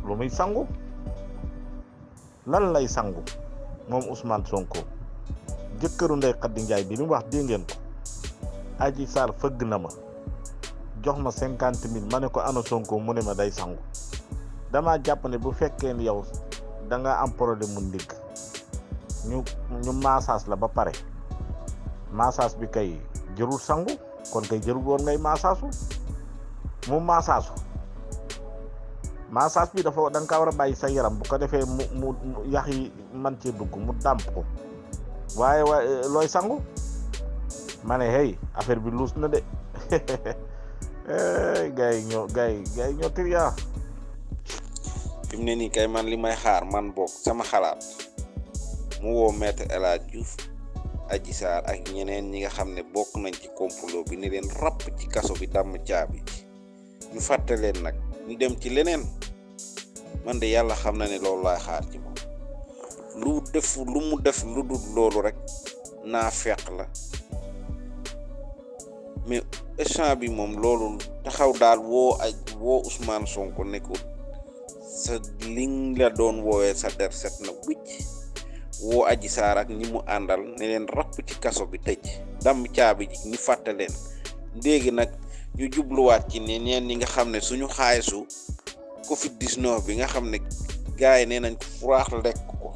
lu muy sangu lan lay sangu moom Ousmane Sonko jëkkëru Ndeye Khady Ndiaye bi li mu wax dégg ngeen ko Adji Sarr fëgg na ma jox ma 50 000 ma ne ko ana Sonko mu ne ma day sangu dama jàpp ne bu fekkee ni yow da nga am problème mu ndigg ñu massage la ba pare massage bi kay jërul sangu kon kay jërul woon ngay massage mu massage bi dafa da nga kaa war a bàyyi sa yaram bu ko defee mu yax yi man cee dugg mu dàmp ko waaye looy sangu ma ne hey affaire bi luus na de gars yi ñoo triya fi mu ne nii kay man li may xaar man boog sama xalaat mu woo maître El Hadji Diouf Adji Sarr ak ñeneen ñi nga xam ne bokk nañ ci complot bi ni leen rapp ci kaso bi damm caabi ñu fàtte leen nag ñu dem ci leneen man de yàlla xam na ne loolu laay xaar ci moom lu mu def lu dul loolu rek naa feq la mais échange bi moom loolu taxaw daal woo Ousmane Sonko ne ko sa liñ la doon woowee sa der set na wicc woo Adji Sarr ak ñi mu àndal ne leen rapp ci kaso bi tëj damm caabi ji ñu fàtte leen léegi nag ñu jubluwaat ci ne ñeen ñi nga xam ne suñu xaalisu Covid 19 bi nga xam ne gars yi nee nañ ko furaax lekk ko